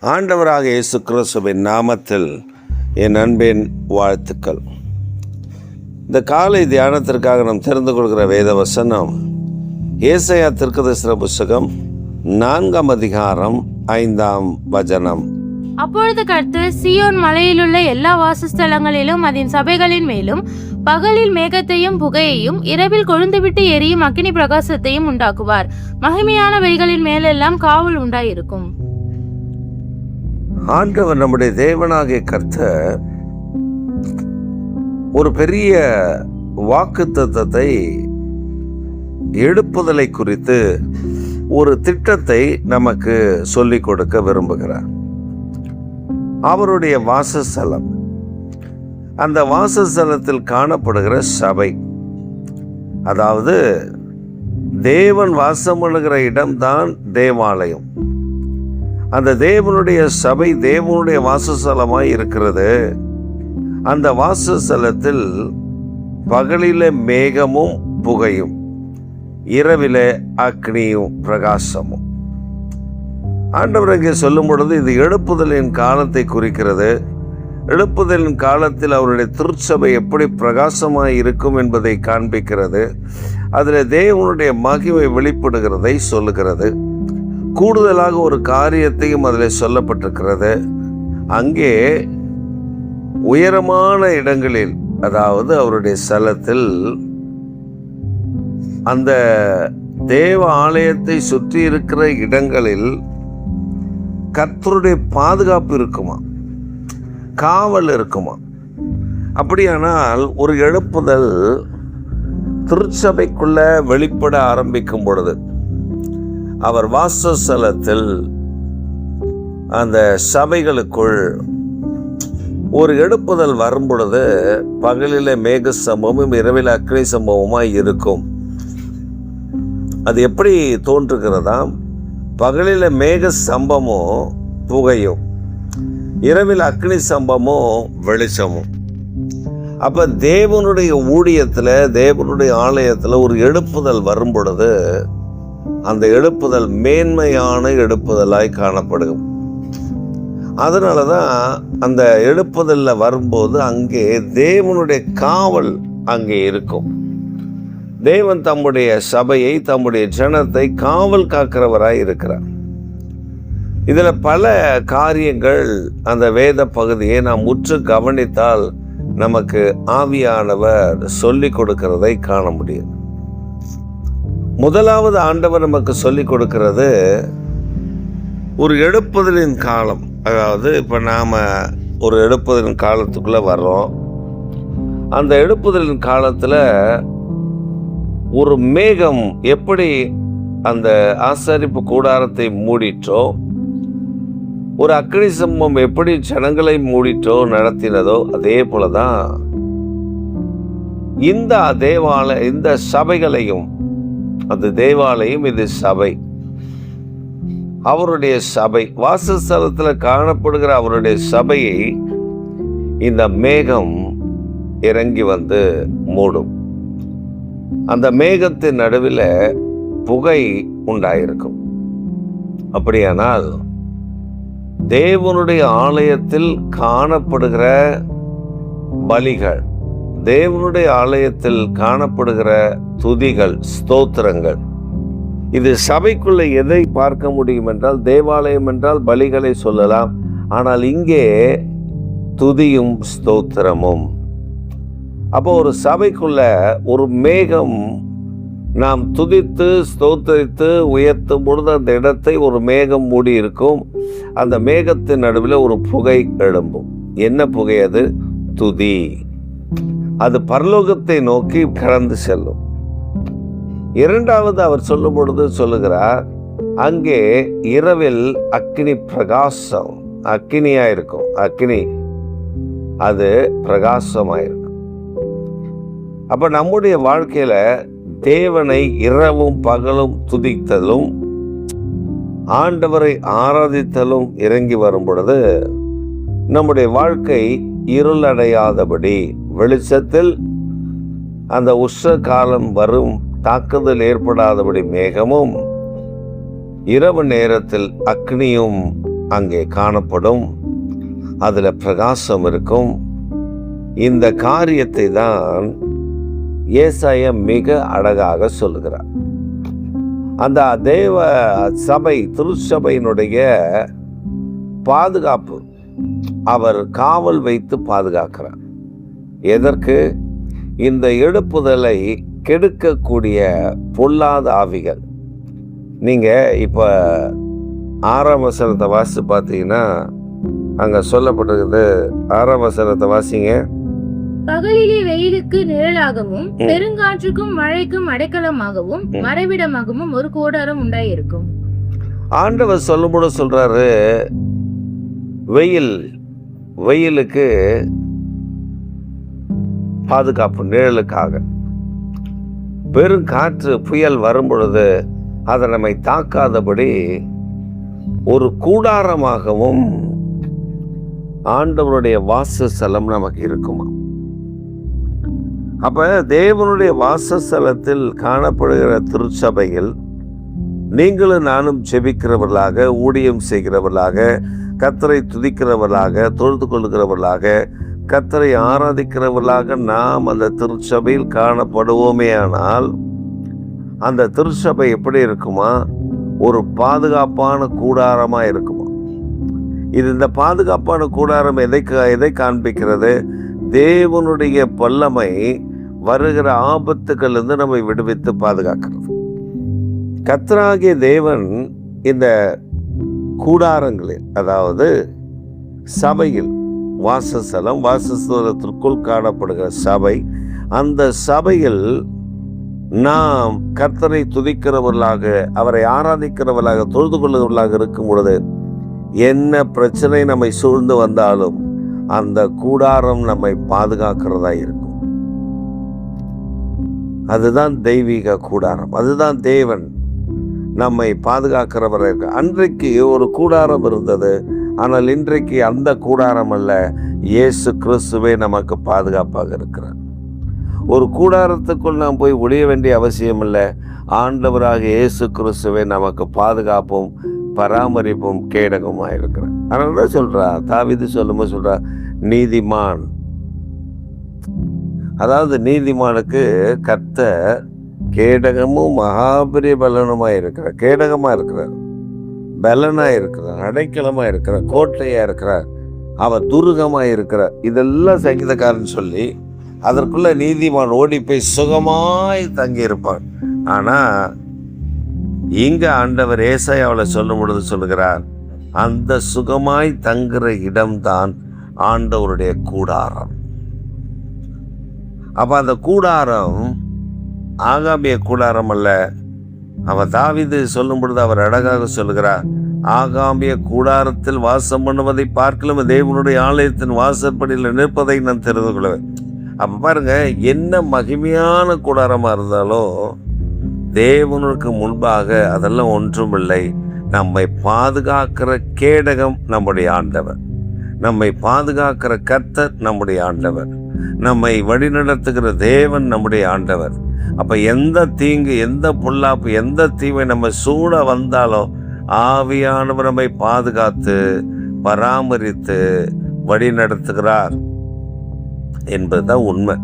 ஆண்டவராக இயேசு கிறிஸ்துவின் நாமத்தில் என் அன்பின் வாழ்த்துக்கள். இந்த காலை தியானத்திற்காக நாம் தெரிந்து கொள்கிற வேத வசனம் ஏசாயா தீர்க்கதரிசன புத்தகம் 4 அதிகாரம் 5 அப்பொழுது கர்த்தர் சீயோன் மலையிலுள்ள எல்லா வாசஸ்தலங்களிலும் அதன் சபைகளின் மேலும் பகலில் மேகத்தையும் புகையையும் இரவில் கொழுந்துவிட்டு எரியும் அக்கினி பிரகாசத்தையும் உண்டாக்குவார். மகிமையான வைகளின் மேலெல்லாம் காவல் உண்டாயிருக்கும். ஆண்டவர் நம்முடைய தேவனாகிய கர்த்தர் ஒரு பெரிய வாக்குத்தத்தத்தை எழுப்புதலை குறித்து ஒரு திட்டத்தை நமக்கு சொல்லிக் கொடுக்க விரும்புகிறார். அவருடைய வாசஸ்தலம், அந்த வாசஸ்தலத்தில் காணப்படுகிற சபை, அதாவது தேவன் வாசம் பண்ணுகிற இடம்தான் தேவாலயம். அந்த தேவனுடைய சபை தேவனுடைய வாசஸ்தலமாய் இருக்கிறது. அந்த வாசஸ்தலத்தில் பகலிலே மேகமும் புகையும், இரவிலே அக்னியும் பிரகாசமும். ஆண்டவர் இங்கே சொல்லும் பொழுது இது எழுப்புதலின் காலத்தை குறிக்கிறது. எழுப்புதலின் காலத்தில் அவருடைய திருச்சபை எப்படி பிரகாசமாய் இருக்கும் என்பதை காண்பிக்கிறது. அதில் தேவனுடைய மகிமை வெளிப்படுகிறதை சொல்லுகிறது. கூடுதலாக ஒரு காரியத்தையும் அதில் சொல்லப்பட்டிருக்கிறது. அங்கே உயரமான இடங்களில், அதாவது அவருடைய ஸ்தலத்தில், அந்த தேவ ஆலயத்தை சுற்றி இருக்கிற இடங்களில் கர்த்தருடைய பாதுகாப்பு இருக்குமா, காவல் இருக்குமா. அப்படியானால் ஒரு எழுப்புதல் திருச்சபைக்குள்ள வெளிப்பட ஆரம்பிக்கும் பொழுது, அவர் வாசஸ்தலத்தில் அந்த சபைகளுக்குள் ஒரு எழுப்புதல் வரும் பொழுது பகலிலே மேக சம்பவமும் இரவில் அக்னி சம்பவமாய் இருக்கும். அது எப்படி தோன்றுகிறதாம்? பகலில மேக சம்பவமும் புகையும், இரவில் அக்னி சம்பவமும் வெளிச்சமும். அப்ப தேவனுடைய ஊழியத்துல, தேவனுடைய ஆலயத்துல ஒரு எழுப்புதல் வரும் பொழுது அந்த எழுப்புதல் மேன்மையான எழுப்புதலாய் காணப்படும். அதனால தான் அந்த எழுப்புதலில் வரும்போது அங்கே தேவனுடைய காவல் அங்கே இருக்கும். தேவன் தம்முடைய சபையை, தம்முடைய ஜனத்தை காவல் காக்கிறவராய் இருக்கிறார். இதில் பல காரியங்கள், அந்த வேத பகுதியை நாம் உற்று கவனித்தால் நமக்கு ஆவியானவர் சொல்லிக் கொடுக்கிறதை காண முடியும். முதலாவது ஆண்டவர் நமக்கு சொல்லிக் கொடுக்கிறது ஒரு எழுப்புதலின் காலம். அதாவது இப்போ நாம் ஒரு எழுப்புதலின் காலத்துக்குள்ளே வர்றோம். அந்த எழுப்புதலின் காலத்தில் ஒரு மேகம் எப்படி அந்த ஆசரிப்பு கூடாரத்தை மூடிற்றோ, ஒரு அக்னி சம்பவம் எப்படி ஜனங்களை மூடிற்றோ நடத்தினதோ, அதே போல தான் இந்த சபைகளையும், அது தேவாலயம், இது சபை, அவருடைய சபை, வாசஸ்தலத்தில் காணப்படுகிற அவருடைய சபையை இந்த மேகம் இறங்கி வந்து மூடும். அந்த மேகத்தின் நடுவில் புகை உண்டாயிருக்கும். அப்படியானால் தேவனுடைய ஆலயத்தில் காணப்படுகிற பலிகள், தேவனுடைய ஆலயத்தில் காணப்படுகிற துதிகள், ஸ்தோத்திரங்கள், இது சபைக்குள்ள எதை பார்க்க முடியும் என்றால், தேவாலயம் என்றால் பலிகளை சொல்லலாம். ஆனால் இங்கே துதியும் ஸ்தோத்திரமும். அப்போ ஒரு சபைக்குள்ள ஒரு மேகம், நாம் துதித்து ஸ்தோத்திரித்து உயர்த்தும் பொழுது அந்த இடத்தை ஒரு மேகம் மூடி இருக்கும். அந்த மேகத்தின் நடுவில் ஒரு புகை எழும்பும். என்ன புகை அது? துதி. அது பரலோகத்தை நோக்கி கடந்து செல்லும். இரண்டாவது அவர் சொல்லும் பொழுது சொல்லுகிறார், அங்கே இரவில் அக்கினி பிரகாசம், அக்கினியாயிருக்கும். அக்கினி அது பிரகாசமாயிருக்கும். அப்ப நம்முடைய வாழ்க்கையில தேவனை இரவும் பகலும் துதித்தலும், ஆண்டவரை ஆராதித்தலும் இறங்கி வரும் பொழுது நம்முடைய வாழ்க்கை இருளடையாதபடி, வெளிச்சத்தில் அந்த உஷ்ண காலம் வரும் தாக்குதல் ஏற்படாதபடி மேகமும், இரவு நேரத்தில் அக்னியும் அங்கே காணப்படும், அதில் பிரகாசம் இருக்கும். இந்த காரியத்தை தான் ஏசாயா மிக அழகாக சொல்லுகிறார். அந்த தேவ சபை, திருச்சபையினுடைய பாதுகாப்பு அவர் காவல் வைத்து பாதுகாக்கிறார். எதற்கு? இந்த எழுப்புதலை கெடுக்கக்கூடிய பொல்லாத ஆவிகள். நீங்கள் இப்போ 6ஆம் வசனத்தை வாசித்து பார்த்தீங்கன்னா அங்கே சொல்லப்பட்டிருக்குது. 6ஆம் வசனத்தை வாசிங்க. பகலிலே வெயிலுக்கு நிழலாகவும் பெருங்காற்றுக்கும் மழைக்கும் அடைக்கலமாகவும் மறைவிடமாகவும் ஒரு கூடாரம் உண்டாயிருக்கும். ஆண்டவர் சொல்லும்போது சொல்றாரு, வெயிலுக்கு பாதுகாப்பு, நிழலுக்காக. பெருங்காற்று புயல் வரும் பொழுது அதை நம்மை தாக்காதபடி ஒரு கூடாரமாகவும் ஆண்டவருடைய வாசஸ்தலம் நமக்கு இருக்குமா. அப்ப தேவனுடைய வாசஸ்தலத்தில் காணப்படுகிற திருச்சபையில் நீங்களும் நானும் ஜெபிக்கிறவர்களாக, ஊழியம் செய்கிறவர்களாக, கர்த்தரை துதிக்கிறவர்களாக, தொழுது கொள்கிறவர்களாக, கர்த்தரை ஆராதிக்கிறவர்களாக நாம் அந்த திருச்சபையில் காணப்படுவோமே. ஆனால் அந்த திருச்சபை எப்படி இருக்குமா? ஒரு பாதுகாப்பான கூடாரமா இருக்குமா. இந்த பாதுகாப்பான கூடாரம் எதை காண்பிக்கிறது? தேவனுடைய வல்லமை வருகிற ஆபத்துக்களிலிருந்து நம்மை விடுவித்து பாதுகாக்கிறது. கர்த்தராகிய தேவன் இந்த கூடாரங்களில், அதாவது சபையில், வாசஸ்தலத்திற்குள் காணப்படுகிற சபை, அந்த சபையில் நாம் கர்த்தரை துதிக்கிறவர்களாக, அவரை ஆராதிக்கிறவர்களாக, தொழுது கொள்ளுகிறவர்களாக இருக்கும் பொழுது என்ன பிரச்சனை நம்மை சூழ்ந்து வந்தாலும் அந்த கூடாரம் நம்மை பாதுகாக்கிறதா இருக்கும். அதுதான் தெய்வீக கூடாரம், அதுதான் தேவன் நம்மை பாதுகாக்கிறவராக இருக்கு. அன்றைக்கு ஒரு கூடாரம் இருந்தது, ஆனால் இன்றைக்கு அந்த கூடாரம் அல்ல, இயேசு கிறிஸ்துவே நமக்கு பாதுகாப்பாக இருக்கிறார். ஒரு கூடாரத்துக்குள் நாம் போய் ஒளிய வேண்டிய அவசியம் இல்லை. ஆண்டவராக இயேசு கிறிஸ்துவே நமக்கு பாதுகாப்பும் பராமரிப்பும் கேடகமாக இருக்கிறார். அதனால தான் சொல்றா, தாவீது சொல்லும்போது சொல்றா, நீதிமான், அதாவது நீதிமானுக்கு கர்த்தர் கேடகமும் மகாபெரிய பலனுமாய் இருக்கிறார். கேடகமாக இருக்கிறார், பலனாக இருக்கிறார், அடைக்கலமாக இருக்கிறார், கோட்டையாக இருக்கிறார், அவர் துருகமாக இருக்கிறார். இதெல்லாம் சங்கீதக்காரன் சொல்லி அதற்குள்ள நீதிமான் ஓடி போய் சுகமாய் தங்கி இருப்பான். ஆனால் இங்க ஆண்டவர் ஏசாயாவில் சொல்லும் பொழுது சொல்லுகிறார், அந்த சுகமாய் தங்குற இடம்தான் ஆண்டவருடைய கூடாரம். அப்ப அந்த கூடாரம் ஆகாமிய கூடாரம் அல்ல. அவர் தாவீது சொல்லும் பொழுது அவர் அழகாக சொல்லுகிறார், ஆகாமிய கூடாரத்தில் வாசம் பண்ணுவதை பார்க்கலும் தேவனுடைய ஆலயத்தின் வாசற்படியில் நிற்பதை நான் தெரிந்து கொள்வேன். அப்ப பாருங்க, என்ன மகிமையான கூடாரமா இருந்தாலும் தேவனுக்கு முன்பாக அதெல்லாம் ஒன்றுமில்லை. நம்மை பாதுகாக்கிற கேடகம் நம்முடைய ஆண்டவர், நம்மை பாதுகாக்கிற கர்த்தர் நம்முடைய ஆண்டவர், நம்மை வழிநடத்துகிற தேவன் நம்முடைய ஆண்டவர். அப்ப எந்த தீங்கு, எந்த பொல்லாப்பு, எந்த தீமை நம்ம சூழ வந்தாலும் ஆவியானவர் நம்மை பாதுகாத்து பராமரித்து வழி நடத்துகிறார் என்பதுதான் உண்மை.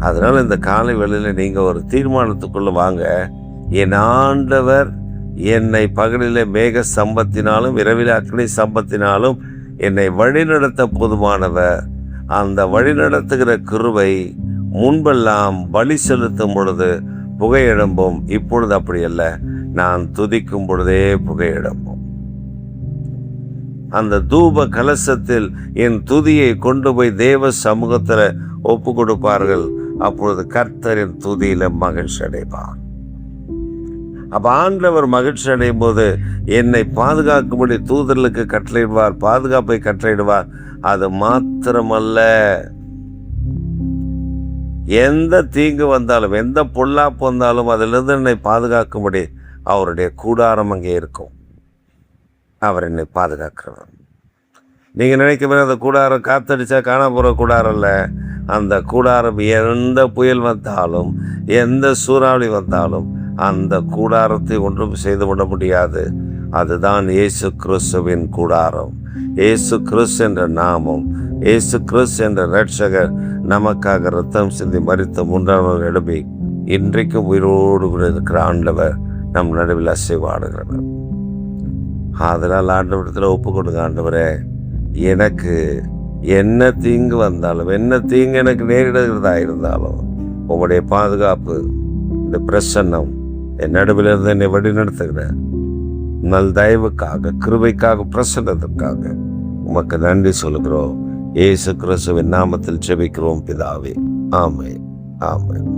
அதனால இந்த காலை வேளையில் நீங்க ஒரு தீர்மானத்துக்குள்ள வாங்க. என் ஆண்டவர் என்னை பகலிலே மேக சம்பத்தினாலும் இரவிலே அக்னி சம்பத்தினாலும் என்னை வழிநடத்த போதுமானவர். அந்த வழிநடத்துகிற கிருபை முன்பெல்லாம் பலி செலுத்தும் பொழுது புகையெழும்பும், இப்பொழுது அப்படி அல்ல, நான் துதிக்கும் பொழுதே புகையெழும்பும். அந்த தூப கலசத்தில் என் துதியை கொண்டு போய் தேவ சமூகத்தில் ஒப்பு கொடுப்பார்கள். அப்பொழுது கர்த்தரின் துதியில மகிழ்ச்சி அடைவார். அப்ப ஆண்டவர் மகிழ்ச்சி அடையும் போது என்னை பாதுகாக்கும்படி தூதர்களுக்கு கட்டளையிடுவார், பாதுகாப்பை கட்டளையிடுவார். அது மாத்திரமல்ல, எந்த தீங்கு வந்தாலும், எந்த பொல்லாப்பு வந்தாலும் அதிலிருந்து என்னை பாதுகாக்கும்படி அவருடைய கூடாரம் அங்கே இருக்கும். அவர் என்னை பாதுகாக்கிறவர். நீங்க நினைக்கிற அந்த கூடாரம் காத்தடிச்சா காண போற கூடாரம் இல்ல. அந்த கூடாரம் எந்த புயல் வந்தாலும், எந்த சூறாவளி வந்தாலும் அந்த கூடாரத்தை ஒன்றும் செய்து விட முடியாது. அதுதான் இயேசு கிறிஸ்துவின் கூடாரம். இயேசு கிறிஸ்து என்ற நாமம், இயேசு கிறிஸ்து என்ற இரட்சகர் நமக்காக ரத்தம் சிந்தி மரித்த 3ஆம் நாள் எழுப்பி இன்றைக்கும் உயிரோடு கூட இருக்கிற ஆண்டவர் நம் நடுவில் அசைவாடுகிறவர். அதனால் ஆண்டவரத்தில் ஒப்பு கொடுங்க. ஆண்டவரே, எனக்கு என்ன தீங்கு வந்தாலும், என்ன தீங்கு எனக்கு நேரிடுகிறதா இருந்தாலும், உங்களுடைய பாதுகாப்பு, இந்த பிரசன்னம் என் நடுவில் இருந்து என்னை வழிநடத்துகிற நல் தயவுக்காக, கிருபைக்காக, பிரசன்னத்திற்காக உமக்கு நன்றி சொல்கிறோம். இயேசு கிறிஸ்துவின் நாமத்தில் ஜெபிக்கிறோம் பிதாவே. ஆமென், ஆமென்.